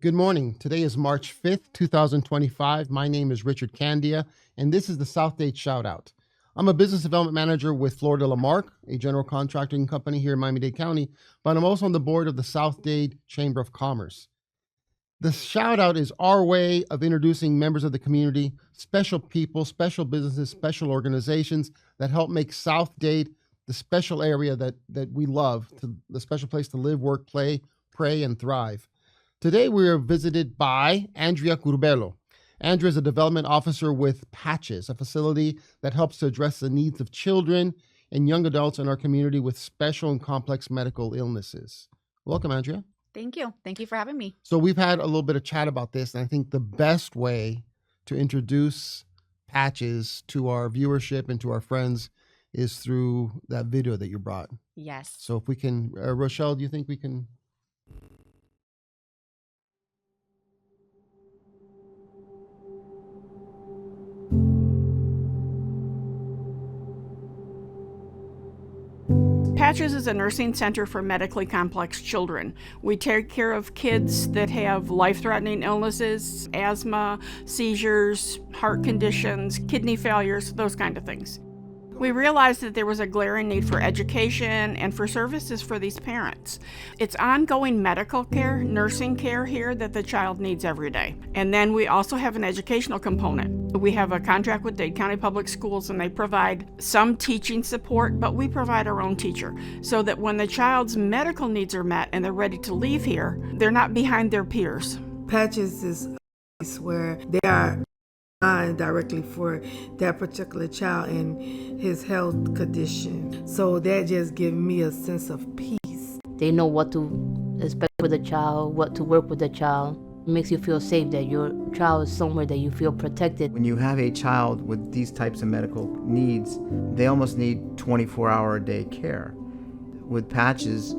Good morning. Today is March 5th, 2025. My name is Richard Candia, and this is the South-Dade Shoutout. I'm a business development manager with Florida Lamarck, a general contracting company here in Miami-Dade County, but I'm also on the board of the South-Dade Chamber of Commerce. The Shoutout is our way of introducing members of the community, special people, special businesses, special organizations that help make South-Dade the special area that we love, the special place to live, work, play, pray, and thrive. Today, we are visited by Andria Curbelo. Andria is a development officer with Patches, a facility that helps to address the needs of children and young adults in our community with special and complex medical illnesses. Welcome, Andria. Thank you. Thank you for having me. So we've had a little bit of chat about this, and I think the best way to introduce Patches to our viewership and to our friends is through that video that you brought. Yes. So if we can, Rochelle, do you think we can... Patches is a nursing center for medically complex children. We take care of kids that have life-threatening illnesses, asthma, seizures, heart conditions, kidney failures, those kind of things. We realized that there was a glaring need for education and for services for these parents. It's ongoing medical care, nursing care here that the child needs every day. And then we also have an educational component. We have a contract with Dade County Public Schools, and they provide some teaching support, but we provide our own teacher so that when the child's medical needs are met and they're ready to leave here, they're not behind their peers. Patches is a place where they are directly for that particular child and his health condition. So that just gives me a sense of peace. They know what to expect with the child, what to work with the child. It makes you feel safe that your child is somewhere that you feel protected. When you have a child with these types of medical needs, they almost need 24-hour-a-day care. With Patches,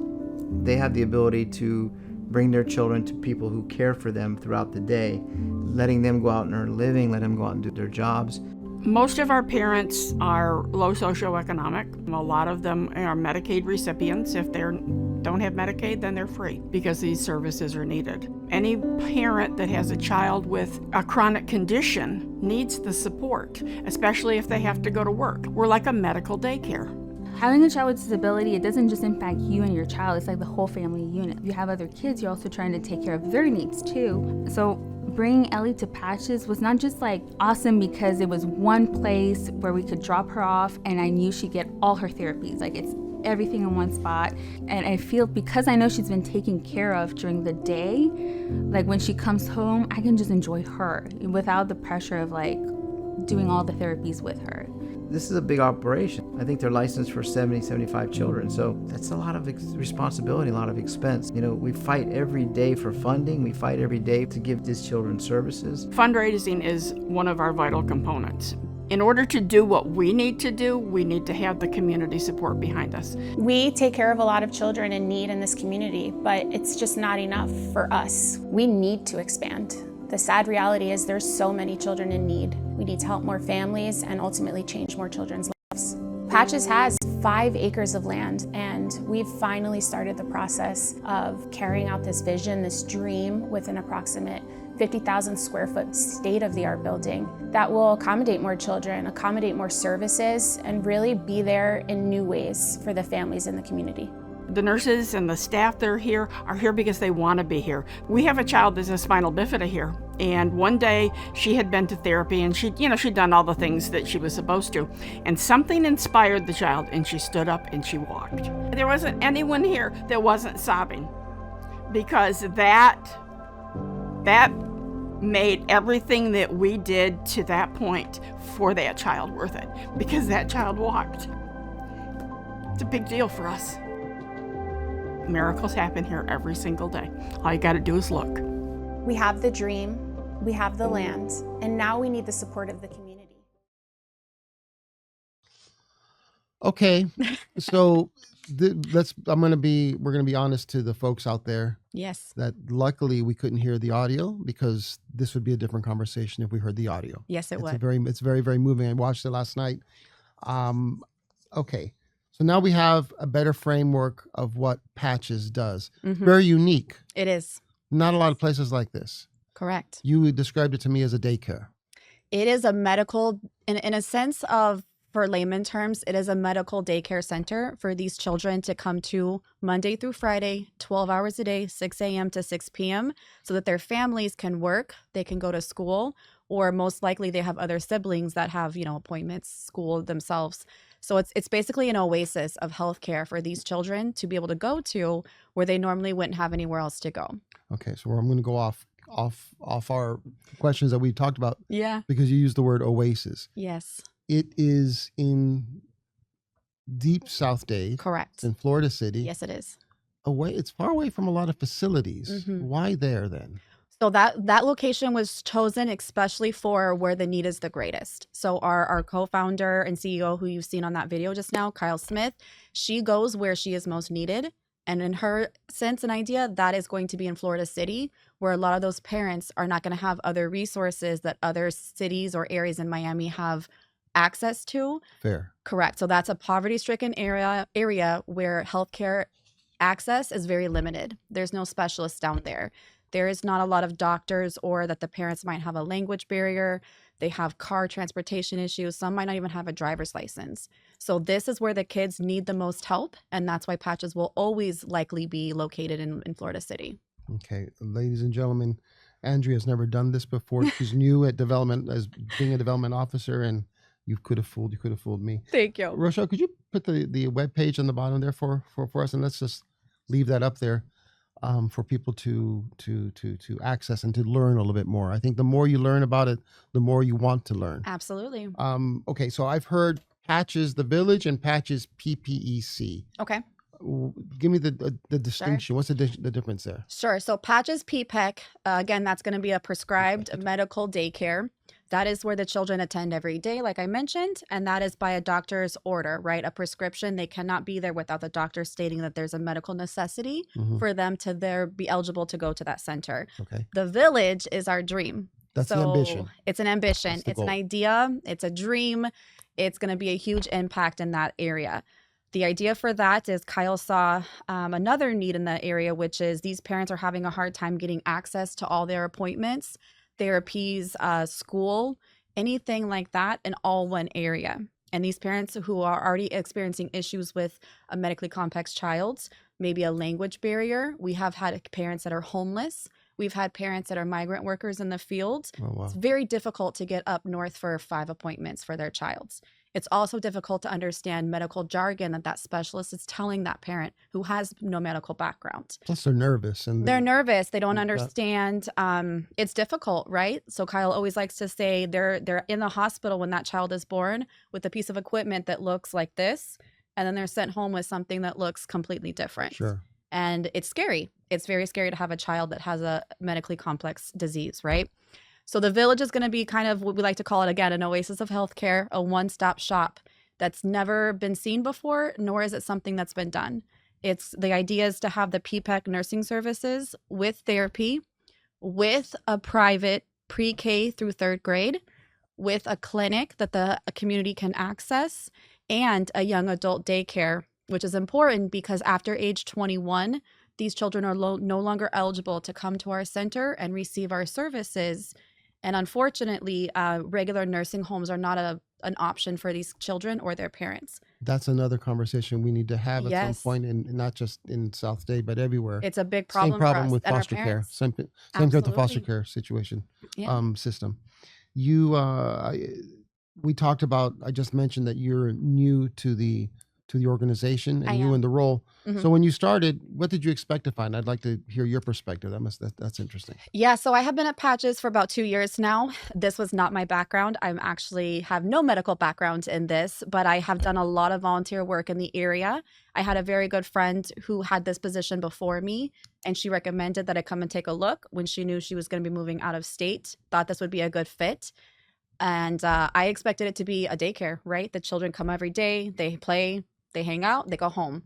they have the ability to bring their children to people who care for them throughout the day, letting them go out and earn a living, let them go out and do their jobs. Most of our parents are low socioeconomic. A lot of them are Medicaid recipients. If they don't have Medicaid, then they're free because these services are needed. Any parent that has a child with a chronic condition needs the support, especially if they have to go to work. We're like a medical daycare. Having a child with disability, it doesn't just impact you and your child, it's like the whole family unit. If you have other kids, you're also trying to take care of their needs too. So bringing Ellie to Patches was not just like awesome because it was one place where we could drop her off and I knew she'd get all her therapies. Like it's everything in one spot. And I feel because I know she's been taken care of during the day, like when she comes home, I can just enjoy her without the pressure of like doing all the therapies with her. This is a big operation. I think they're licensed for 70, 75 children. So that's a lot of responsibility, a lot of expense. You know, we fight every day for funding. We fight every day to give these children services. Fundraising is one of our vital components. In order to do what we need to do, we need to have the community support behind us. We take care of a lot of children in need in this community, but it's just not enough for us. We need to expand. The sad reality is there's so many children in need. We need to help more families and ultimately change more children's lives. Patches has 5 acres of land, and we've finally started the process of carrying out this vision, this dream, with an approximate 50,000 square foot state-of-the-art building that will accommodate more children, accommodate more services, and really be there in new ways for the families in the community. The nurses and the staff that are here because they want to be here. We have a child that's a spinal bifida here, and one day she had been to therapy and she'd done all the things that she was supposed to, and something inspired the child and she stood up and she walked. There wasn't anyone here that wasn't sobbing because that made everything that we did to that point for that child worth it, because that child walked. It's a big deal for us. Miracles happen here every single day. All you got to do is look. We have the dream, we have the land, and now we need the support of the community. Okay, so we're going to be honest to the folks out there. Yes. That luckily we couldn't hear the audio because this would be a different conversation if we heard the audio. Yes, it would. It's very, very moving. I watched it last night. Okay. So now we have a better framework of what Patches does. Mm-hmm. Very unique. It is. Not a lot of places like this. Correct. You described it to me as a daycare. It is a medical, in a sense of, for layman terms, it is a medical daycare center for these children to come to Monday through Friday, 12 hours a day, 6 a.m. to 6 p.m., so that their families can work, they can go to school, or most likely they have other siblings that have, appointments, school themselves. So it's basically an oasis of healthcare for these children to be able to go to where they normally wouldn't have anywhere else to go. Okay, so I'm going to go off our questions that we talked about. Yeah. Because you used the word oasis. Yes. It is in deep South-Dade. Correct. It's in Florida City. Yes, it is. It's far away from a lot of facilities. Mm-hmm. Why there then? So that location was chosen especially for where the need is the greatest. So our co-founder and CEO, who you've seen on that video just now, Kyle Smith, she goes where she is most needed. And in her sense and idea, that is going to be in Florida City, where a lot of those parents are not going to have other resources that other cities or areas in Miami have access to. Fair. Correct. So that's a poverty-stricken area where healthcare access is very limited. There's no specialists down there. There is not a lot of doctors, or that the parents might have a language barrier. They have car transportation issues. Some might not even have a driver's license. So this is where the kids need the most help. And that's why Patches will always likely be located in Florida City. Okay. Ladies and gentlemen, Andrea has never done this before. She's new at development, as being a development officer, and you could have fooled me. Thank you. Rochelle, could you put the web page on the bottom there for us, and let's just leave that up there for people to access and to learn a little bit more. I think the more you learn about it, the more you want to learn. Absolutely. Okay, so I've heard Patches the Village and Patches PPEC. Okay. Give me the distinction. Sure. What's the difference there? Sure. So Patches PPEC, again, that's going to be a prescribed medical daycare. That is where the children attend every day, like I mentioned, and that is by a doctor's order, right? A prescription. They cannot be there without the doctor stating that there's a medical necessity for them to be eligible to go to that center. Okay. The village is our dream. That's the ambition. It's an ambition. That's the It's an goal. idea. It's a dream. It's going to be a huge impact in that area. The idea for that is Kyle saw another need in that area, which is these parents are having a hard time getting access to all their appointments, therapies, school, anything like that in all one area. And these parents who are already experiencing issues with a medically complex child, maybe a language barrier. We have had parents that are homeless. We've had parents that are migrant workers in the field. Oh, wow. It's very difficult to get up north for 5 appointments for their child. It's also difficult to understand medical jargon that specialist is telling that parent who has no medical background. Plus, they're nervous. They're nervous. They don't that- understand. It's difficult, right? So Kyle always likes to say they're in the hospital when that child is born with a piece of equipment that looks like this, and then they're sent home with something that looks completely different. Sure. And it's scary. It's very scary to have a child that has a medically complex disease, right? So the village is going to be kind of what we like to call it, again, an oasis of healthcare, a one-stop shop that's never been seen before, nor is it something that's been done. The idea is to have the PPEC nursing services with therapy, with a private pre-K through 3rd grade, with a clinic that the community can access, and a young adult daycare, which is important because after age 21, these children are no longer eligible to come to our center and receive our services. And unfortunately, regular nursing homes are not an option for these children or their parents. That's another conversation we need to have at Yes. some point, and not just in South-Dade, but everywhere. It's a big problem Same problem for us with and our foster care. parents. Same with the foster Absolutely. care situation, Yeah. system. We talked about. I just mentioned that you're new to the organization I and you am. in the role. Mhm. So when you started, what did you expect to find? I'd like to hear your perspective. That's interesting. Yeah, so I have been at Patches for about 2 years now. This was not my background. I have no medical background in this, but I have done a lot of volunteer work in the area. I had a very good friend who had this position before me, and she recommended that I come and take a look when she knew she was going to be moving out of state, thought this would be a good fit. And I expected it to be a daycare, right? The children come every day, they play, they hang out, they go home.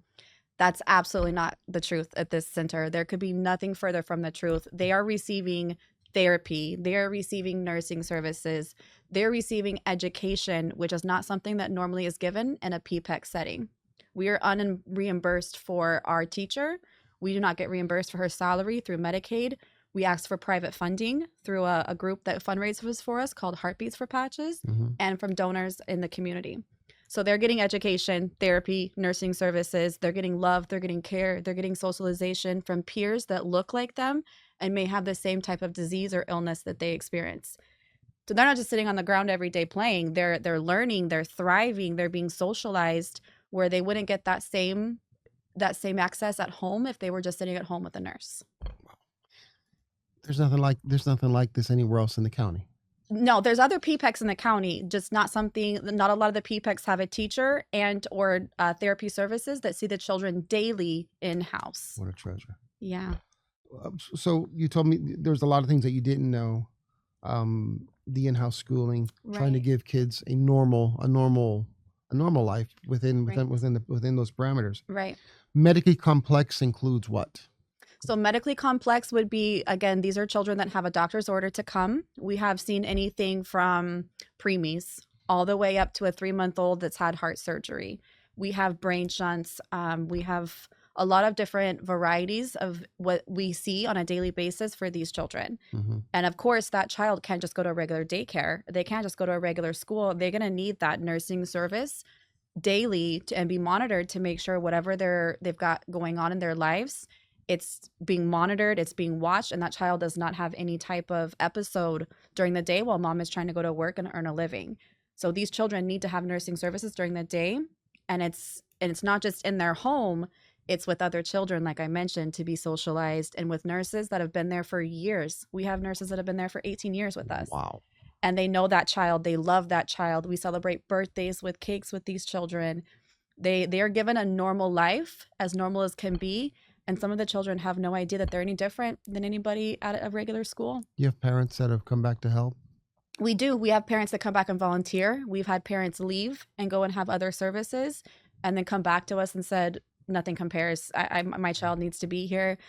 That's absolutely not the truth at this center. There could be nothing further from the truth. They are receiving therapy. They are receiving nursing services. They're receiving education, which is not something that normally is given in a PPEC setting. We are unreimbursed for our teacher. We do not get reimbursed for her salary through Medicaid. We asked for private funding through a group that fundraises for us called Heartbeats for Patches, and from donors in the community. So they're getting education, therapy, nursing services. They're getting love. They're getting care. They're getting socialization from peers that look like them and may have the same type of disease or illness that they experience. So they're not just sitting on the ground every day playing. They're learning. They're thriving. They're being socialized where they wouldn't get that same access at home if they were just sitting at home with a nurse. There's nothing like this anywhere else in the county. No, there's other PPECs in the county, just not a lot of the PPECs have a teacher and or therapy services that see the children daily in-house. What a treasure. Yeah. So you told me there's a lot of things that you didn't know. The in-house schooling, trying to give kids a normal life within those parameters. Right. Medically complex includes what? So medically complex would be, again, these are children that have a doctor's order to come. We have seen anything from preemies all the way up to a 3-month-old that's had heart surgery. We have brain shunts. We have a lot of different varieties of what we see on a daily basis for these children. And of course, that child can't just go to a regular daycare. They can't just go to a regular school. They're going to need that nursing service daily and be monitored to make sure whatever they've got going on in their lives, it's being monitored, it's being watched, and that child does not have any type of episode during the day while mom is trying to go to work and earn a living. So these children need to have nursing services during the day, and it's not just in their home, it's with other children, like I mentioned, to be socialized, and with nurses that have been there for years. We have nurses that have been there for 18 years with us. Wow. And they know that child, they love that child. We celebrate birthdays with cakes with these children. They are given a normal life, as normal as can be. And some of the children have no idea that they're any different than anybody at a regular school. You have parents that have come back to help? We do. We have parents that come back and volunteer. We've had parents leave and go and have other services and then come back to us and said, nothing compares. My child needs to be here.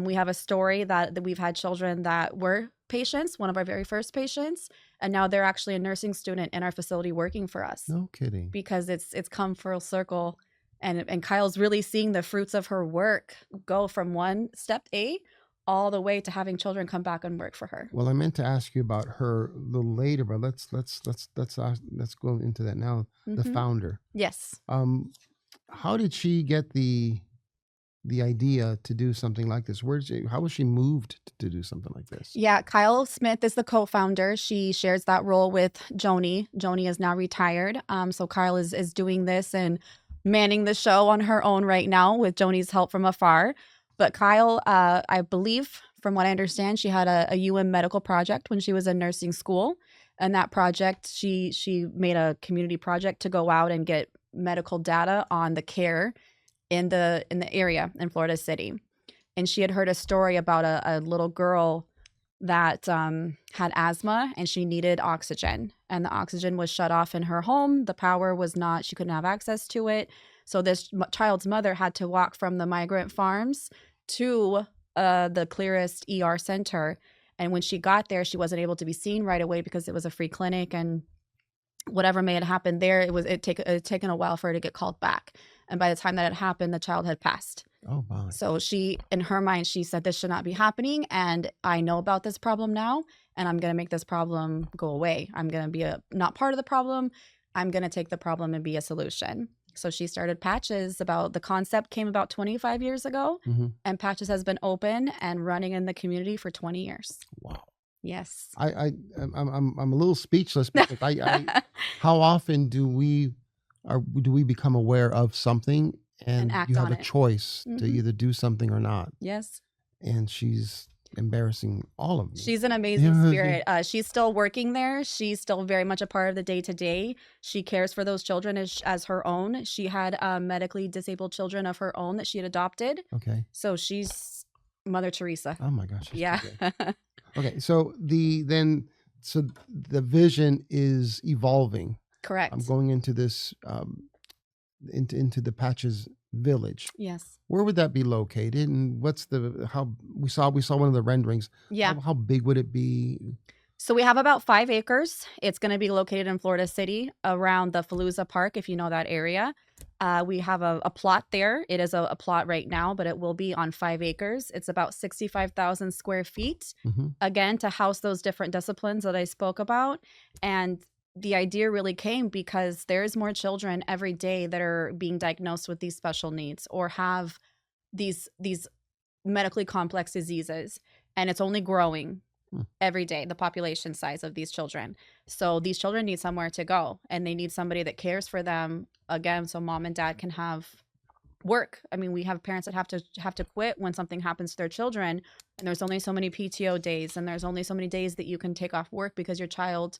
We have a story that we've had children that were patients, one of our very first patients, and now they're actually a nursing student in our facility working for us. No kidding. Because it's come full circle. And Kyle's really seeing the fruits of her work go from one step A all the way to having children come back and work for her. Well, I meant to ask you about her a little later, but let's go into that now. The founder. Yes. How did she get the idea to do something like this? How was she moved to do something like this? Yeah, Kyle Smith is the co-founder. She shares that role with Joni. Joni is now retired. So Kyle is doing this and manning the show on her own right now with Joni's help from afar. But Kyle, I believe, from what I understand, she had a UM medical project when she was in nursing school. And that project, she made a community project to go out and get medical data on the care in the area in Florida City. And she had heard a story about a little girl that had asthma and she needed oxygen, and the oxygen was shut off in her home. The power was not, she couldn't have access to it. So this child's mother had to walk from the migrant farms to the clearest ER center. And when she got there, she wasn't able to be seen right away because it was a free clinic, and whatever may have happened there, it had taken a while for her to get called back. And by the time that had happened, the child had passed. Oh, wow. So she, in her mind, she said, this should not be happening. And I know about this problem now, and I'm going to make this problem go away. I'm going to be not part of the problem. I'm going to take the problem and be a solution. So she started Patches. The concept came about 25 years ago, and Patches has been open and running in the community for 20 years. Wow. Yes. I'm a little speechless because how often do we become aware of something and act you have on a it. choice to either do something or not? Yes. And she's embarrassing all of me. She's an amazing spirit. She's still working there. She's still very much a part of the day-to-day. She cares for those children as her own. She had medically disabled children of her own that she had adopted. Okay. So she's Mother Teresa. Oh my gosh. Yeah. Okay. So the vision is evolving. Correct. I'm going into this into the Patches Village. Yes. Where would that be located, and what's how we saw one of the renderings? Yeah. How big would it be? So we have about 5 acres. It's going to be located in Florida City around the Fallujah Park, if you know that area. We have a plot there. It is a plot right now, but it will be on 5 acres. It's about 65,000 square feet, again, to house those different disciplines that I spoke about. And the idea really came because there's more children every day that are being diagnosed with these special needs or have these medically complex diseases, and it's only growing every day, the population size of these children. So these children need somewhere to go, and they need somebody that cares for them, again, so mom and dad can have work. I mean, we have parents that have to quit when something happens to their children, and there's only so many PTO days, and there's only so many days that you can take off work because your child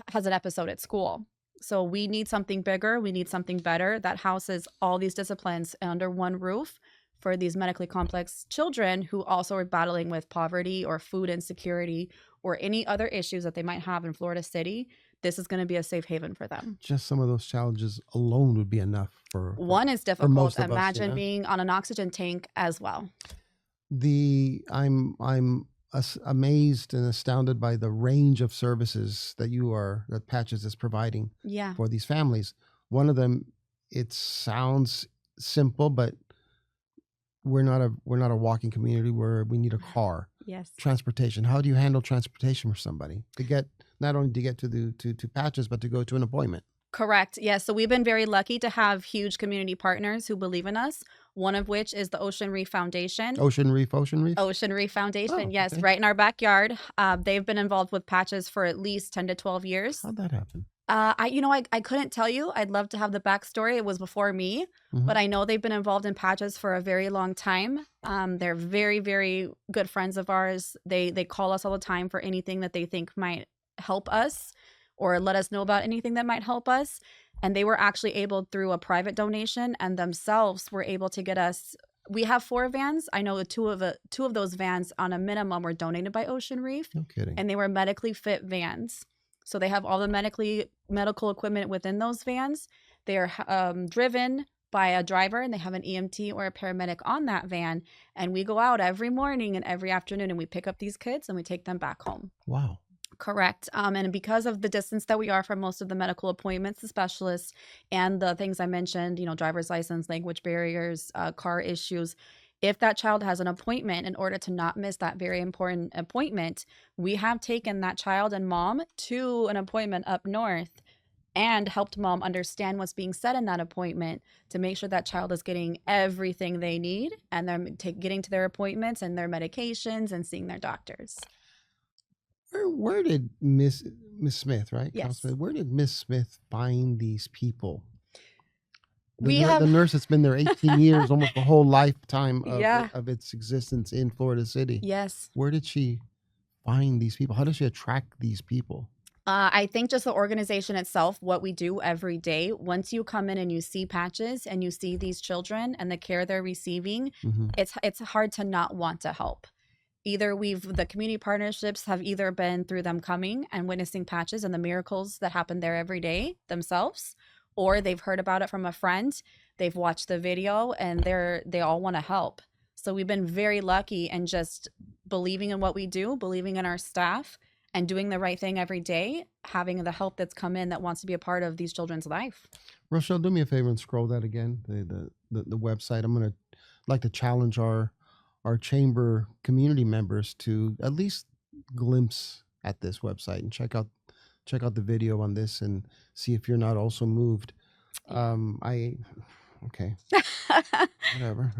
has an episode at school. So we need something bigger. We need something better that houses all these disciplines under one roof for these medically complex children who also are battling with poverty or food insecurity or any other issues that they might have in Florida City. This is going to be a safe haven for them. Just some of those challenges alone would be enough for one is difficult. most of us, Imagine being on an oxygen tank as well. I'm amazed and astounded by the range of services that Patches is providing for these families. One of them, it sounds simple, but we're not a walking community where we need a car. Yes. Transportation. How do you handle transportation for somebody to get not only to get to Patches, but to go to an appointment? Correct. Yes. So we've been very lucky to have huge community partners who believe in us. One of which is the Ocean Reef Foundation. Ocean Reef Foundation. Oh, yes, okay. Right in our backyard. They've been involved with Patches for at least 10 to 12 years. How'd that happen? I couldn't tell you. I'd love to have the backstory. It was before me, but I know they've been involved in Patches for a very long time. They're very, very good friends of ours. They call us all the time for anything that they think might help us or let us know about anything that might help us. And they were actually able, through a private donation, and themselves were able to get us. We have 4 vans. I know two of those vans on a minimum were donated by Ocean Reef. No kidding. And they were medically fit vans. So they have all the medical equipment within those vans. They are driven by a driver, and they have an EMT or a paramedic on that van. And we go out every morning and every afternoon, and we pick up these kids and we take them back home. Wow. Correct. And because of the distance that we are from most of the medical appointments, the specialists, and the things I mentioned, driver's license, language barriers, car issues, if that child has an appointment, in order to not miss that very important appointment, we have taken that child and mom to an appointment up north and helped mom understand what's being said in that appointment to make sure that child is getting everything they need and they're getting to their appointments and their medications and seeing their doctors. Where did Miss Smith, right? Yes. Smith, where did Miss Smith find these people? The the nurse that's been there 18 years, almost the whole lifetime of its existence in Florida City. Yes. Where did she find these people? How does she attract these people? I think just the organization itself, what we do every day, once you come in and you see Patches and you see these children and the care they're receiving, it's hard to not want to help. Either the community partnerships have either been through them coming and witnessing Patches and the miracles that happen there every day themselves, or they've heard about it from a friend, they've watched the video, and they all want to help. So we've been very lucky and just believing in what we do, believing in our staff, and doing the right thing every day, having the help that's come in that wants to be a part of these children's life. Rochelle, do me a favor and scroll that again, the website. I'm going to like to challenge our chamber community members to at least glimpse at this website and check out the video on this and see if you're not also moved. Okay. Whatever.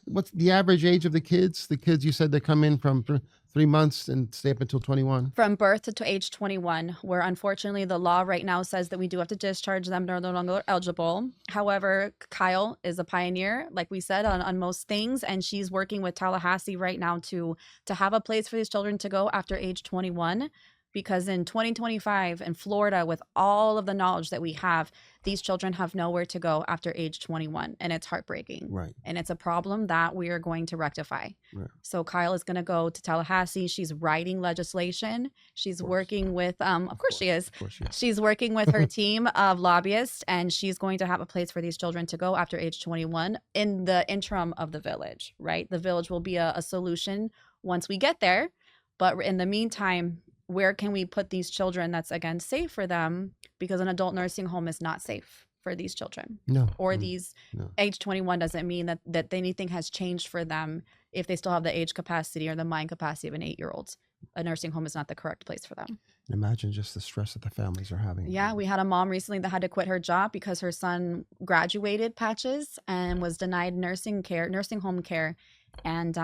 What's the average age of the kids? The kids, you said they come in from 3 months and stay up until 21? From birth to age 21, where unfortunately the law right now says that we do have to discharge them. They're no longer eligible. However, Kyle is a pioneer, like we said, on most things. And she's working with Tallahassee right now to have a place for these children to go after age 21. Because in 2025 in Florida, with all of the knowledge that we have, these children have nowhere to go after age 21. And it's heartbreaking. Right. And it's a problem that we are going to rectify. Right. So Kyle is going to go to Tallahassee. She's writing legislation. She's working with, of course she is. She's working with her team of lobbyists, and she's going to have a place for these children to go after age 21 in the interim of the village, right? The village will be a solution once we get there. But in the meantime, where can we put these children that's, again, safe for them? Because an adult nursing home is not safe for these children No. or Mm, these no. age 21 doesn't mean that anything has changed for them if they still have the age capacity or the mind capacity of an 8-year-old. A nursing home is not the correct place for them. Imagine just the stress that the families are having. Yeah, we had a mom recently that had to quit her job because her son graduated Patches and was denied nursing home care. And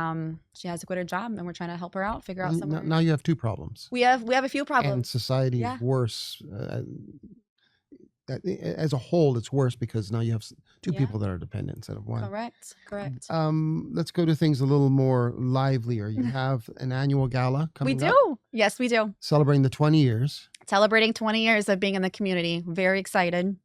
she has to quit her job, and we're trying to help her out, figure out And somewhere. now you have two problems. We have a few And problems. society Yeah. is worse. As a whole, it's worse because now you have two Yeah. people that are dependent instead of one. Correct. Let's go to things a little more livelier. You have an annual gala We coming up do. Yes, we do. celebrating the 20 years. Celebrating 20 years of being in the community. Very excited.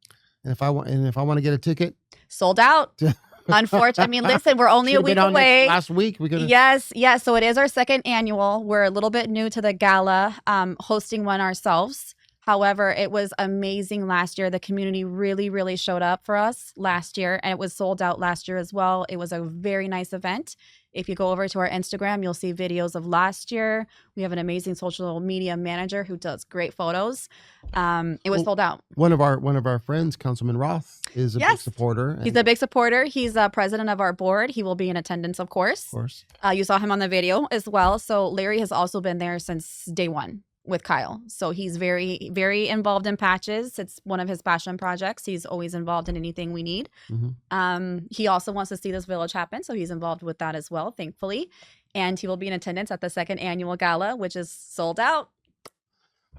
And if I want to get a ticket, Sold out. Unfortunately, I mean, listen, we're only a should've been week on next- away. last week we could have. Yes. So it is our second annual. We're a little bit new to the gala, hosting one ourselves. However, it was amazing last year. The community really, really showed up for us last year, and it was sold out last year as well. It was a very nice event. If you go over to our Instagram, you'll see videos of last year. We have an amazing social media manager who does great photos. It was sold out. One of our friends, Councilman Roth, is a big Yes. supporter. He's a big supporter. He's president of our board. He will be in attendance, of course. Of course. You saw him on the video as well. So Larry has also been there since day one with Kyle. So he's very, very involved in Patches. It's one of his passion projects. He's always involved in anything we need. Mhm. He also wants to see this village happen. So he's involved with that as well, thankfully. And he will be in attendance at the second annual gala, which is sold out.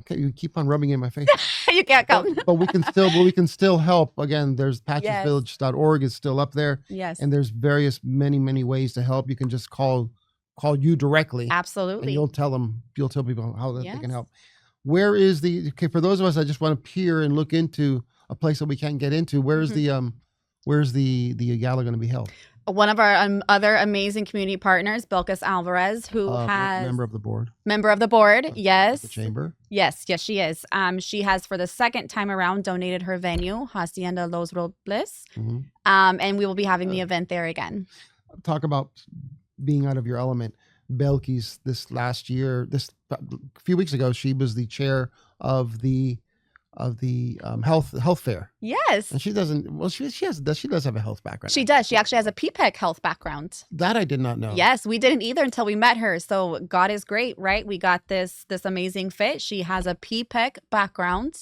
Okay, you keep on rubbing it in my face. You can't come. but we can still help. Again, there's patchesvillage.org is still up there. Yes, And there's many ways to help. You can just call you directly. And absolutely. you'll tell people how they can Yes. help. Where is for those of us that just want to peer and look into a place that we can't get into, where's the gala going to be held? One of our other amazing community partners, Belkis Alvarez, who has member of the board. Yes. The chamber. Yes, she is. She has, for the second time around, donated her venue, Hacienda Los Robles. Mhm. And we will be having the event there again. Talk about being out of your element. Belkis this few weeks ago, she was the chair of the health fair, Yes, and she does have a health background. she does. She actually has a PPEC health background. That I did not know. Yes, we didn't either until we met her. So God is great, right? We got this amazing fit. She has a PPEC background.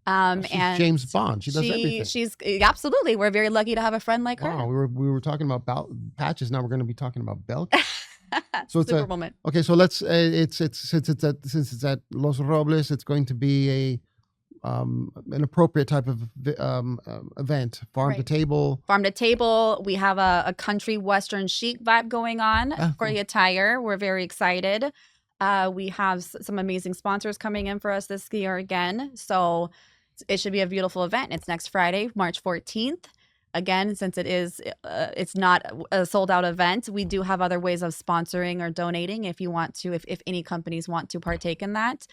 She's And James Bond. She does everything. She's absolutely. We're very lucky to have a friend like her. Wow, we were talking about patches. Now we're going to be talking about Belkis. So it's Super woman. okay. So let's. Since it's at Los Robles, it's going to be an appropriate type of event. Farm to Right. table. Farm to table. We have a country western chic vibe going on for cool. the attire. We're very excited. We have some amazing sponsors coming in for us this year again. So it should be a beautiful event. It's next Friday, March 14th. Again, since it's not a sold out event, we do have other ways of sponsoring or donating if you want to, if any companies want to partake in that.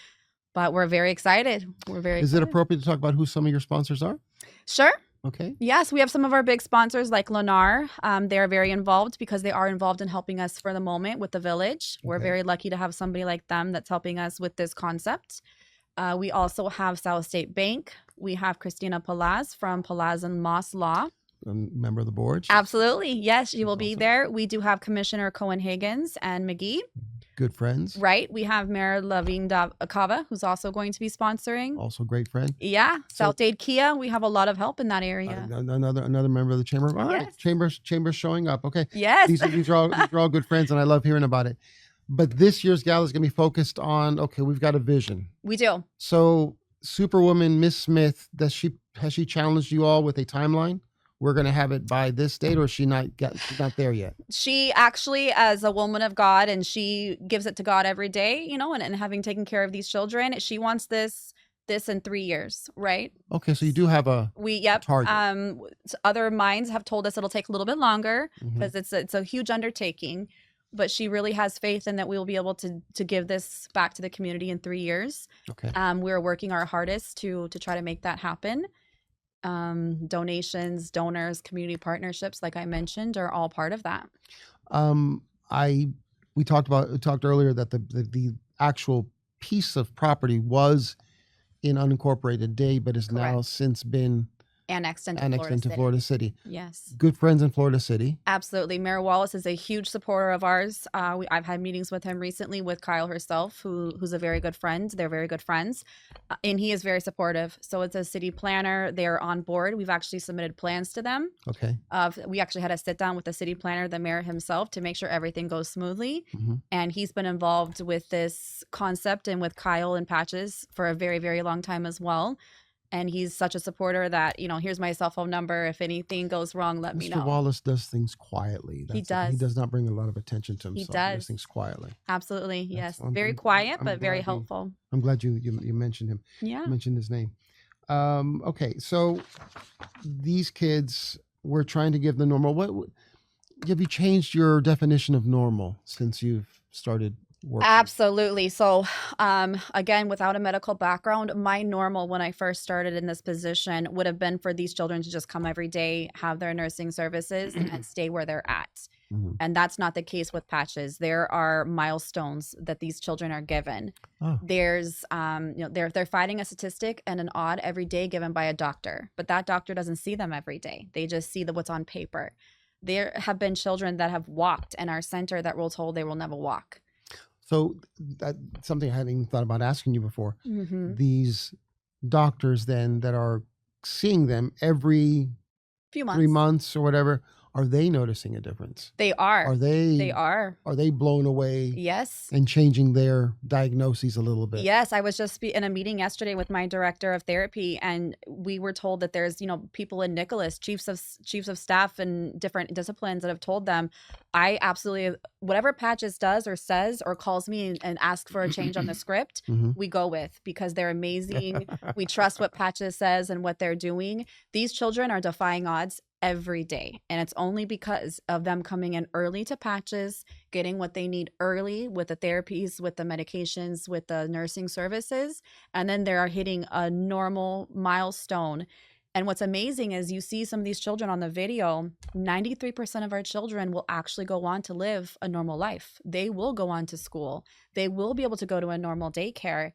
But we're very excited. Is it appropriate to talk about who some of your sponsors are? Sure. Okay. Yes, we have some of our big sponsors like Lennar. They're very involved because they are involved in helping us for the moment with the village. We're Okay. very lucky to have somebody like them that's helping us with this concept. We also have South-Dade Bank. We have Christina Palaz from Palaz and Moss Law. A member of the board. Absolutely. Yes, she She's will be awesome. there. We do have Commissioner Cohen-Higgins and McGee. Good friends. Right. We have Mayor Lavin Acava, who's also going to be sponsoring. Also great friend. Yeah. So- South-Dade Kia. We have a lot of help in that area. Another member of the chamber. All right. Yes. Chambers showing up. Okay. Yes. These are all good friends, and I love hearing about it. But this year's gala is going to be focused on, okay, we've got a vision. We do. So Superwoman Miss Smith, has she challenged you all with a timeline? We're going to have it by this date, or she's not there yet? She actually, as a woman of God, and she gives it to God every day, and having taken care of these children, she wants this in 3 years, right? Okay, so you do have a target. Other minds have told us it'll take a little bit longer Mhm. because it's a huge undertaking, but she really has faith in that we will be able to give this back to the community in 3 years. Okay. We're working our hardest to try to make that happen. Donations, donors, community partnerships, like I mentioned, are all part of that. We talked earlier that the actual piece of property was in unincorporated Dade, but has now Correct. since been annexed into annexed Florida into City. Florida City. Yes. Good friends in Florida City. Absolutely. Mayor Wallace is a huge supporter of ours. I've had meetings with him recently with Kyle herself, who's a very good friend. They're very good friends. And he is very supportive. So it's a city planner. They're on board. We've actually submitted plans to them. Okay. We actually had a sit down with the city planner, the mayor himself, to make sure everything goes smoothly. Mhm. And he's been involved with this concept and with Kyle and Patches for a very, very long time as well. And he's such a supporter that, here's my cell phone number. If anything goes wrong, let me Mr. know. Wallace does things quietly. He does. He does not bring a lot of attention to himself. He does. does things quietly. Absolutely. Yes. I'm- Very I'm- quiet, I'm but very glad helpful. I'm glad you mentioned him. Yeah. Mentioned his name. Okay, so these kids, we're trying to give the normal. What have you changed your definition of normal since you've started working? Absolutely. So, again, without a medical background, my normal when I first started in this position would have been for these children to just come every day, have their nursing services, and stay where they're at. Mhm. And that's not the case with Patches. There are milestones that these children are given. Oh. There's, they're fighting a statistic and an odd every day given by a doctor, but that doctor doesn't see them every day. They just see what's on paper. There have been children that have walked in our center that we're told they will never walk. So that's something I hadn't even thought about asking you before. Mm-hmm. These doctors then that are seeing them every Few months. 3 months or whatever, are they noticing a difference? They are. Are they? They are. Are they blown away Yes. and changing their diagnoses a little bit? Yes, I was just in a meeting yesterday with my director of therapy, and we were told that there's, people in Nicholas, chiefs of staff and different disciplines that have told them, I absolutely, whatever Patches does or says or calls me and asks for a change on the script, Mhm. we go with, because they're amazing. We trust what Patches says and what they're doing. These children are defying odds every day, and it's only because of them coming in early to Patches, getting what they need early with the therapies, with the medications, with the nursing services, and then they are hitting a normal milestone. And what's amazing is you see some of these children on the video, 93% of our children will actually go on to live a normal life. They will go on to school. They will be able to go to a normal daycare.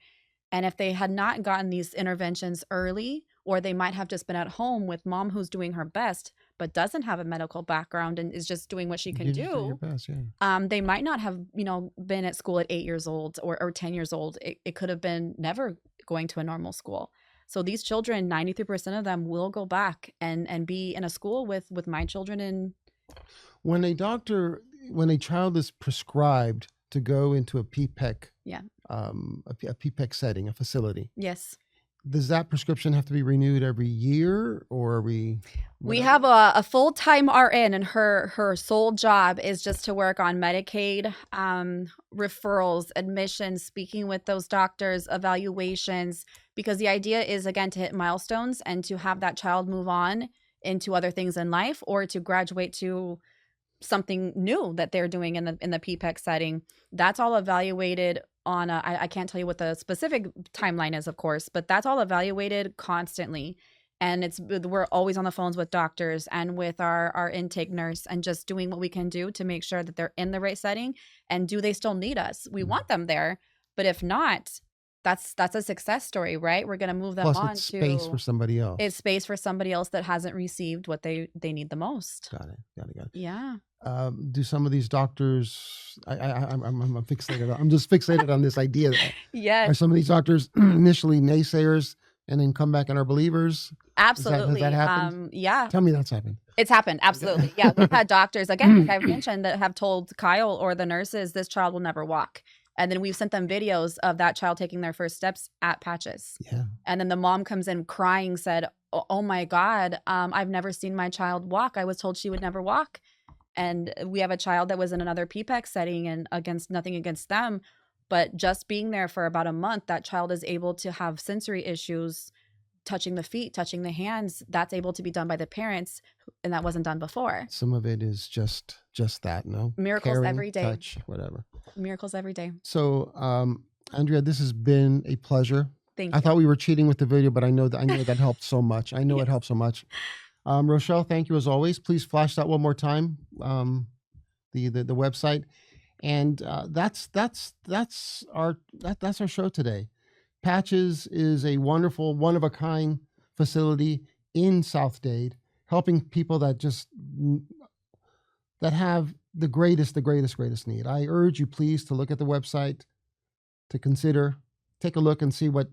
And if they had not gotten these interventions early, or they might have just been at home with mom who's doing her best, but doesn't have a medical background and is just doing what she can You just do your do, best, yeah. they might not have, been at school at 8 years old or 10 years old. It could have been never going to a normal school. So these children, 93% of them will go back and be in a school with my children in. When a child is prescribed to go into a PPEC, Yeah. a PPEC setting, a facility, Yes. does that prescription have to be renewed every year, or are we? We whatever? have a full-time RN, and her sole job is just to work on Medicaid, referrals, admissions, speaking with those doctors, evaluations, because the idea is, again, to hit milestones and to have that child move on into other things in life, or to graduate to something new that they're doing in the PPEC setting. That's all evaluated on I can't tell you what the specific timeline is, of course, but that's all evaluated constantly. And we're always on the phones with doctors and with our intake nurse, and just doing what we can do to make sure that they're in the right setting. And do they still need us? We want them there, but if not, that's a success story, right? We're going to move them Plus, on it's to space for somebody else. it's space for somebody else that hasn't received what they need the most. Got it. Yeah. Do some of these doctors? I'm fixated. I'm just fixated on this idea. Yes. Are some of these doctors initially naysayers and then come back and are believers? Absolutely. Has that happened? Yeah. Tell me that's happened. It's happened. Absolutely. Yeah. We've had doctors, again, like I've mentioned, that have told Kyle or the nurses, this child will never walk. And then we've sent them videos of that child taking their first steps at Patches. Yeah. And then the mom comes in crying, said, oh my God, I've never seen my child walk. I was told she would never walk. And we have a child that was in another PPEC setting, and nothing against them, but just being there for about a month, that child is able to have sensory issues, touching the feet, touching the hands. That's able to be done by the parents, and that wasn't done before. Some of it is just that, no? Miracles Caring, every day. touch, whatever. Miracles every day. So, Andria, this has been a pleasure. Thank I you. thought we were cheating with the video, but I know that helped so much. I know it helped so much. Rochelle, thank you as always. Please flash that one more time. The website, and that's our show today. Patches is a wonderful, one of a kind facility in South-Dade, helping people that that have the greatest need. I urge you please to look at the website, to consider, take a look and see what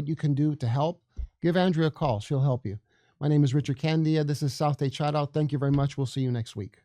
you can do to help. Give Andrea a call. She'll help you. My name is Richard Candia. This is South-Dade Shoutout. Thank you very much. We'll see you next week.